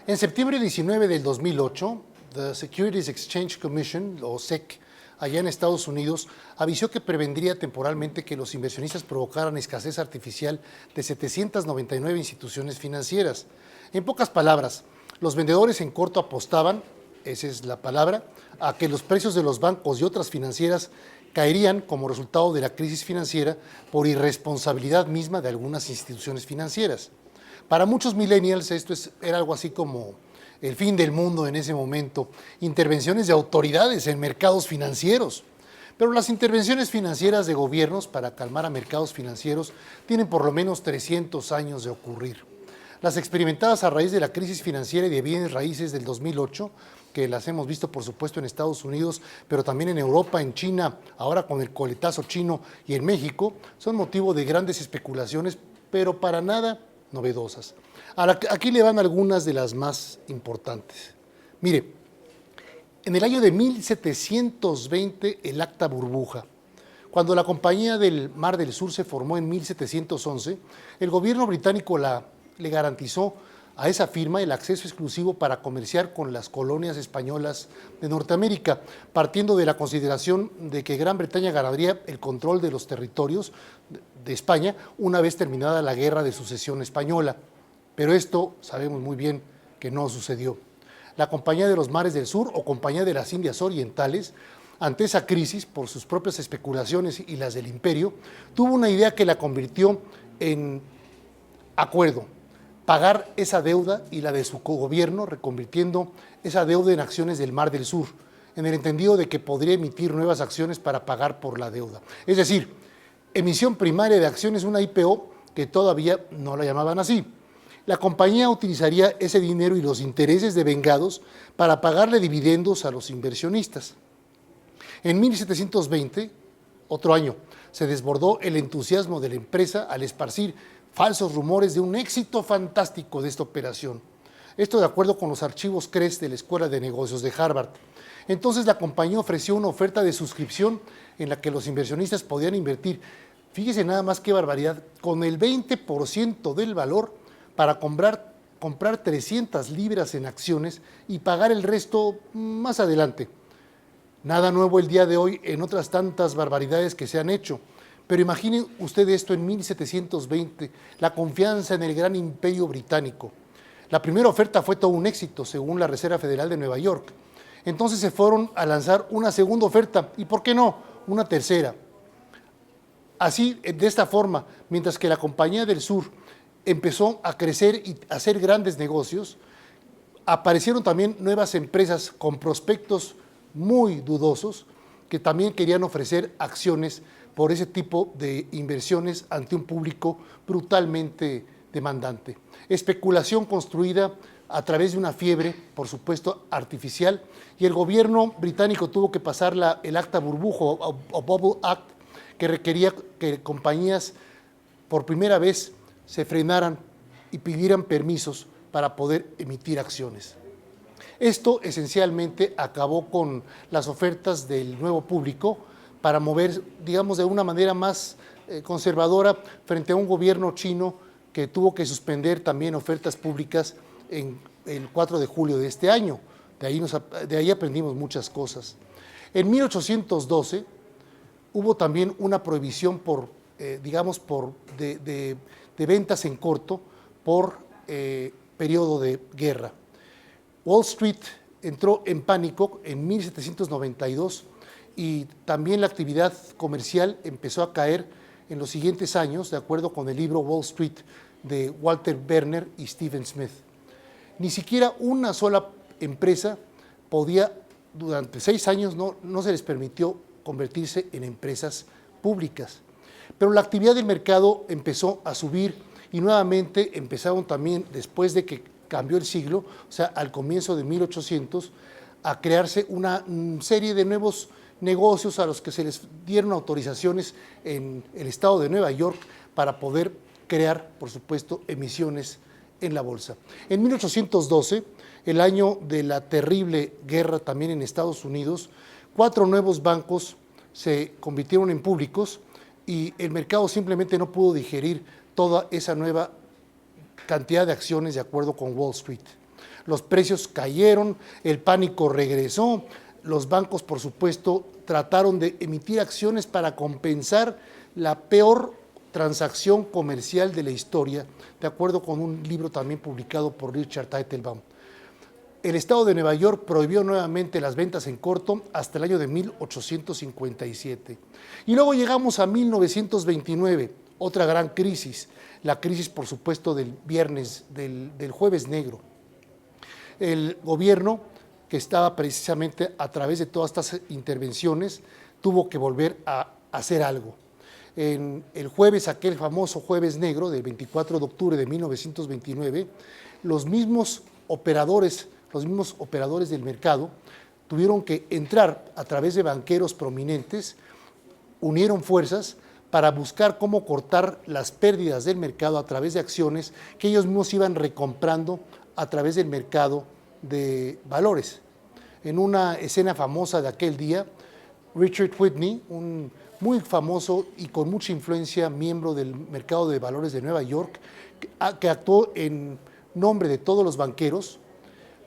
En septiembre 19 del 2008, the Securities Exchange Commission, o SEC, allá en Estados Unidos, avisó que prevendría temporalmente que los inversionistas provocaran escasez artificial de 799 instituciones financieras. En pocas palabras, los vendedores en corto apostaban, esa es la palabra, a que los precios de los bancos y otras financieras caerían como resultado de la crisis financiera por irresponsabilidad misma de algunas instituciones financieras. Para muchos millennials esto era algo así como el fin del mundo en ese momento, intervenciones de autoridades en mercados financieros. Pero las intervenciones financieras de gobiernos para calmar a mercados financieros tienen por lo menos 300 años de ocurrir. Las experimentadas a raíz de la crisis financiera y de bienes raíces del 2008, que las hemos visto por supuesto en Estados Unidos, pero también en Europa, en China, ahora con el coletazo chino y en México, son motivo de grandes especulaciones, pero para nada novedosas. Aquí le van algunas de las más importantes. Mire, en el año de 1720 el Acta Burbuja. Cuando la Compañía del Mar del Sur se formó en 1711, el gobierno británico le garantizó a esa firma el acceso exclusivo para comerciar con las colonias españolas de Norteamérica, partiendo de la consideración de que Gran Bretaña ganaría el control de los territorios de España una vez terminada la Guerra de Sucesión Española. Pero esto sabemos muy bien que no sucedió. La Compañía de los Mares del Sur o Compañía de las Indias Orientales, ante esa crisis, por sus propias especulaciones y las del imperio, tuvo una idea que la convirtió en acuerdo: pagar esa deuda y la de su gobierno, reconvirtiendo esa deuda en acciones del Mar del Sur, en el entendido de que podría emitir nuevas acciones para pagar por la deuda. Es decir, emisión primaria de acciones, una IPO, que todavía no la llamaban así. La compañía utilizaría ese dinero y los intereses devengados para pagarle dividendos a los inversionistas. En 1720, otro año, se desbordó el entusiasmo de la empresa al esparcir falsos rumores de un éxito fantástico de esta operación. Esto de acuerdo con los archivos CRES de la Escuela de Negocios de Harvard. Entonces la compañía ofreció una oferta de suscripción en la que los inversionistas podían invertir, fíjese nada más qué barbaridad, con el 20% del valor para comprar 300 libras en acciones y pagar el resto más adelante. Nada nuevo el día de hoy en otras tantas barbaridades que se han hecho. Pero imaginen usted esto en 1720, la confianza en el gran imperio británico. La primera oferta fue todo un éxito, según la Reserva Federal de Nueva York. Entonces se fueron a lanzar una segunda oferta, y ¿por qué no? Una tercera. Así, de esta forma, mientras que la Compañía del Sur empezó a crecer y a hacer grandes negocios, aparecieron también nuevas empresas con prospectos muy dudosos que también querían ofrecer acciones por ese tipo de inversiones ante un público brutalmente demandante. Especulación construida a través de una fiebre, por supuesto, artificial, y el gobierno británico tuvo que pasar el Acta Burbuja o Bubble Act, que requería que compañías por primera vez se frenaran y pidieran permisos para poder emitir acciones. Esto esencialmente acabó con las ofertas del nuevo público para mover, digamos, de una manera más conservadora frente a un gobierno chino que tuvo que suspender también ofertas públicas en el 4 de julio de este año. De ahí aprendimos muchas cosas. En 1812 hubo también una prohibición de ventas en corto por periodo de guerra. Wall Street entró en pánico en 1792 y también la actividad comercial empezó a caer en los siguientes años, de acuerdo con el libro Wall Street de Walter Werner y Stephen Smith. Ni siquiera una sola empresa podía, durante 6 años no se les permitió convertirse en empresas públicas. Pero la actividad del mercado empezó a subir y nuevamente empezaron también, después de que cambió el siglo, o sea, al comienzo de 1800, a crearse una serie de nuevos negocios a los que se les dieron autorizaciones en el estado de Nueva York para poder crear, por supuesto, emisiones en la bolsa. En 1812, el año de la terrible guerra también en Estados Unidos, 4 nuevos bancos se convirtieron en públicos y el mercado simplemente no pudo digerir toda esa nueva cantidad de acciones de acuerdo con Wall Street. los precios cayeron, el pánico regresó, los bancos, por supuesto, trataron de emitir acciones para compensar la peor transacción comercial de la historia, de acuerdo con un libro también publicado por Richard Teitelbaum. El estado de Nueva York prohibió nuevamente las ventas en corto hasta el año de 1857. Y luego llegamos a 1929, otra gran crisis, la crisis, por supuesto, del jueves negro. El gobierno, que estaba precisamente a través de todas estas intervenciones, tuvo que volver a hacer algo. En el jueves, aquel famoso jueves negro del 24 de octubre de 1929, los mismos operadores del mercado tuvieron que entrar a través de banqueros prominentes, unieron fuerzas para buscar cómo cortar las pérdidas del mercado a través de acciones que ellos mismos iban recomprando a través del mercado de valores. En una escena famosa de aquel día, Richard Whitney, un muy famoso y con mucha influencia miembro del mercado de valores de Nueva York, que actuó en nombre de todos los banqueros,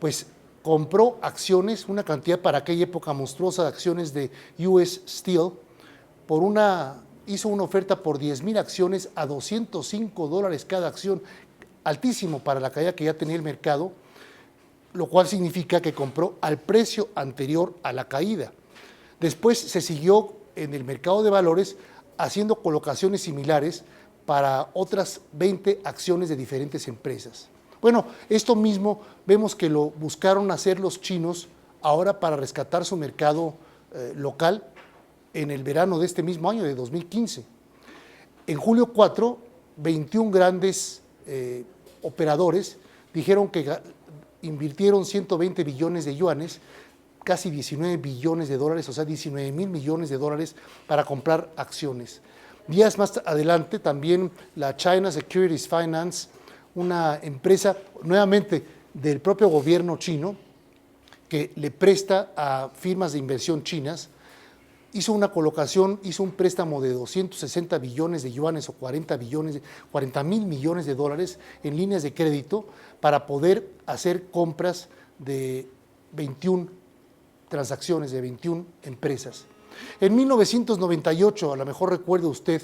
pues compró acciones, una cantidad para aquella época monstruosa de acciones de US Steel, hizo una oferta por 10,000 acciones a $205 cada acción, altísimo para la caída que ya tenía el mercado, lo cual significa que compró al precio anterior a la caída. Después se siguió en el mercado de valores haciendo colocaciones similares para otras 20 acciones de diferentes empresas. Bueno, esto mismo vemos que lo buscaron hacer los chinos ahora para rescatar su mercado local en el verano de este mismo año, de 2015. En julio 4, 21 grandes operadores dijeron que invirtieron 120 billones de yuanes, casi 19 billones de dólares, o sea, 19,000 millones de dólares para comprar acciones. Días más adelante también la China Securities Finance, una empresa nuevamente del propio gobierno chino que le presta a firmas de inversión chinas, hizo una colocación, hizo un préstamo de 260 billones de yuanes o 40,000 millones de dólares en líneas de crédito para poder hacer compras de 21 transacciones, de 21 empresas. En 1998, a lo mejor recuerde usted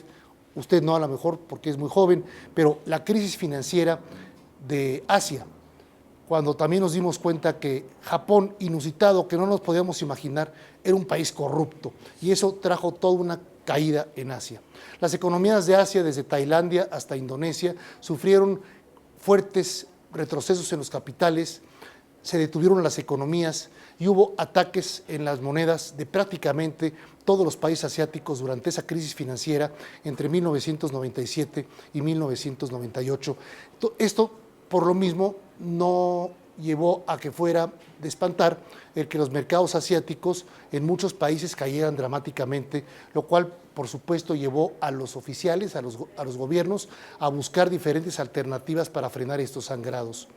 no a lo mejor porque es muy joven, pero la crisis financiera de Asia, cuando también nos dimos cuenta que Japón, inusitado, que no nos podíamos imaginar, era un país corrupto, y eso trajo toda una caída en Asia. Las economías de Asia, desde Tailandia hasta Indonesia, sufrieron fuertes retrocesos en los capitales, se detuvieron las economías y hubo ataques en las monedas de prácticamente todos los países asiáticos durante esa crisis financiera entre 1997 y 1998. Esto, por lo mismo, no llevó a que fuera de espantar el que los mercados asiáticos en muchos países cayeran dramáticamente, lo cual, por supuesto, llevó a los oficiales, a los gobiernos, a buscar diferentes alternativas para frenar estos sangrados.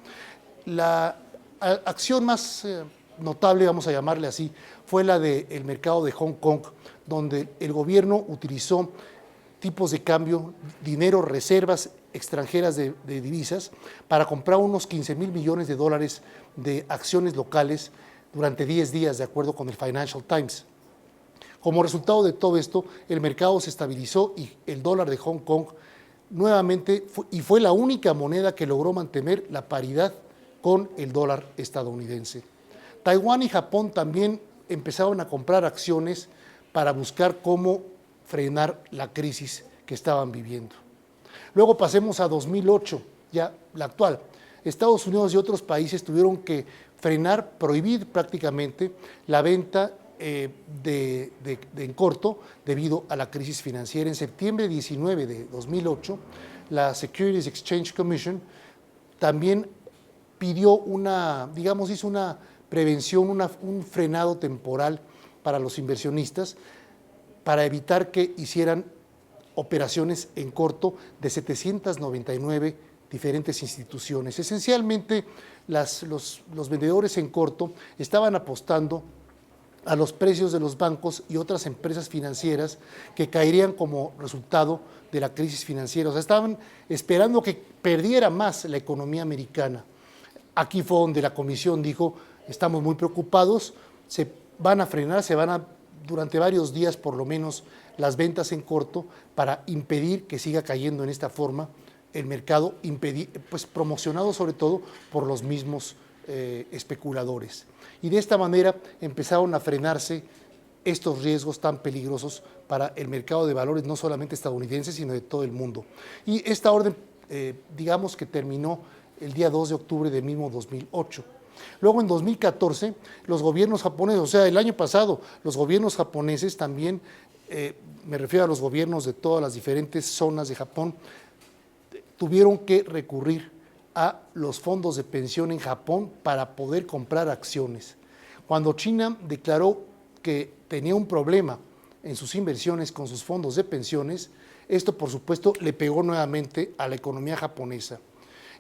La acción más notable, vamos a llamarle así, fue la del mercado de Hong Kong, donde el gobierno utilizó tipos de cambio, dinero, reservas extranjeras de divisas para comprar unos 15,000 millones de dólares de acciones locales durante 10 días, de acuerdo con el Financial Times. Como resultado de todo esto, el mercado se estabilizó y el dólar de Hong Kong nuevamente fue la única moneda que logró mantener la paridad con el dólar estadounidense. Taiwán y Japón también empezaron a comprar acciones para buscar cómo frenar la crisis que estaban viviendo. Luego pasemos a 2008, ya la actual. Estados Unidos y otros países tuvieron que frenar, prohibir prácticamente la venta en corto debido a la crisis financiera. En septiembre 19 de 2008, la Securities Exchange Commission también pidió hizo una prevención, un frenado temporal para los inversionistas para evitar que hicieran operaciones en corto de 799 diferentes instituciones. Esencialmente, los vendedores en corto estaban apostando a los precios de los bancos y otras empresas financieras que caerían como resultado de la crisis financiera. O sea, estaban esperando que perdiera más la economía americana. Aquí fue donde la comisión dijo, estamos muy preocupados, se van a frenar, durante varios días por lo menos las ventas en corto para impedir que siga cayendo en esta forma el mercado, pues promocionado sobre todo por los mismos especuladores. Y de esta manera empezaron a frenarse estos riesgos tan peligrosos para el mercado de valores, no solamente estadounidense, sino de todo el mundo. Y esta orden, digamos que terminó el día 2 de octubre del mismo 2008. Luego en 2014, los gobiernos japoneses, o sea, el año pasado, los gobiernos japoneses también, me refiero a los gobiernos de todas las diferentes zonas de Japón, tuvieron que recurrir a los fondos de pensión en Japón para poder comprar acciones. Cuando China declaró que tenía un problema en sus inversiones con sus fondos de pensiones, esto por supuesto le pegó nuevamente a la economía japonesa.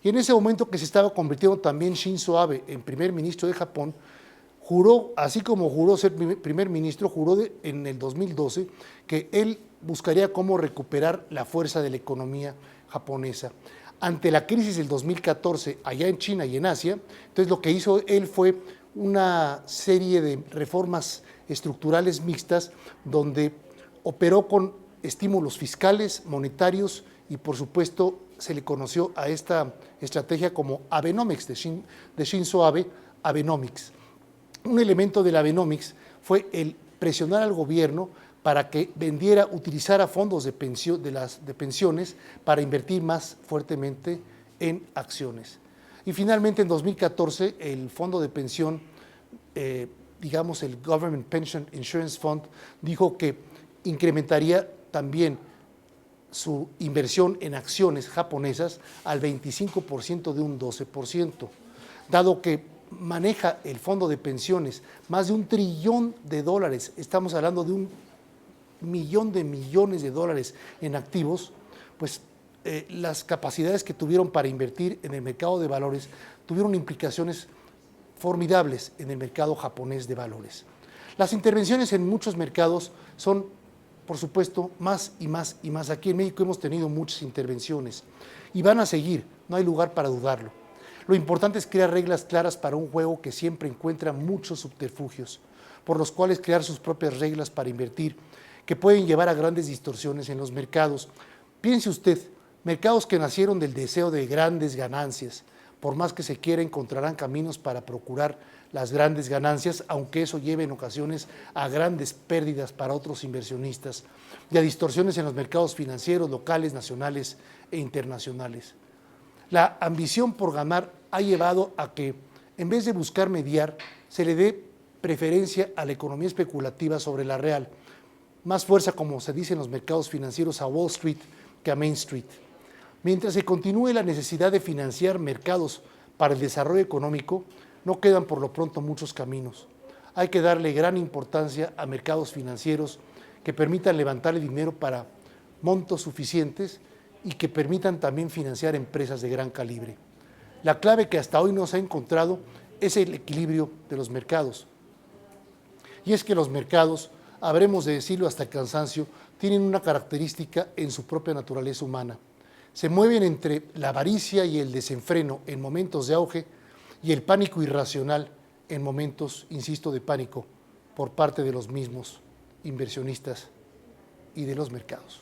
Y en ese momento que se estaba convirtiendo también Shinzo Abe en primer ministro de Japón, juró, así como juró ser primer ministro, juró en el 2012 que él buscaría cómo recuperar la fuerza de la economía japonesa. Ante la crisis del 2014 allá en China y en Asia, entonces lo que hizo él fue una serie de reformas estructurales mixtas donde operó con estímulos fiscales, monetarios y por supuesto se le conoció a esta estrategia como Abenomics de Shinzo Abe, Abenomics. Un elemento del Abenomics fue el presionar al gobierno para que utilizara fondos de pensiones para invertir más fuertemente en acciones. Y finalmente en 2014 el fondo de pensión, digamos el Government Pension Insurance Fund, dijo que incrementaría también su inversión en acciones japonesas al 25% de un 12%, dado que maneja el fondo de pensiones más de $1 trillón, estamos hablando de $1 millón de millones de dólares en activos, pues las capacidades que tuvieron para invertir en el mercado de valores tuvieron implicaciones formidables en el mercado japonés de valores. Las intervenciones en muchos mercados son, por supuesto, más y más y más. Aquí en México hemos tenido muchas intervenciones y van a seguir, no hay lugar para dudarlo. Lo importante es crear reglas claras para un juego que siempre encuentra muchos subterfugios, por los cuales crear sus propias reglas para invertir, que pueden llevar a grandes distorsiones en los mercados. Piense usted, mercados que nacieron del deseo de grandes ganancias, por más que se quiera, encontrarán caminos para procurar las grandes ganancias, aunque eso lleve en ocasiones a grandes pérdidas para otros inversionistas y a distorsiones en los mercados financieros locales, nacionales e internacionales. La ambición por ganar ha llevado a que, en vez de buscar mediar, se le dé preferencia a la economía especulativa sobre la real, más fuerza, como se dice en los mercados financieros, a Wall Street que a Main Street. Mientras se continúe la necesidad de financiar mercados para el desarrollo económico, no quedan por lo pronto muchos caminos. Hay que darle gran importancia a mercados financieros que permitan levantar el dinero para montos suficientes y que permitan también financiar empresas de gran calibre. La clave que hasta hoy no se ha encontrado es el equilibrio de los mercados. Y es que los mercados, habremos de decirlo hasta el cansancio, tienen una característica en su propia naturaleza humana. Se mueven entre la avaricia y el desenfreno en momentos de auge y el pánico irracional en momentos, insisto, de pánico por parte de los mismos inversionistas y de los mercados.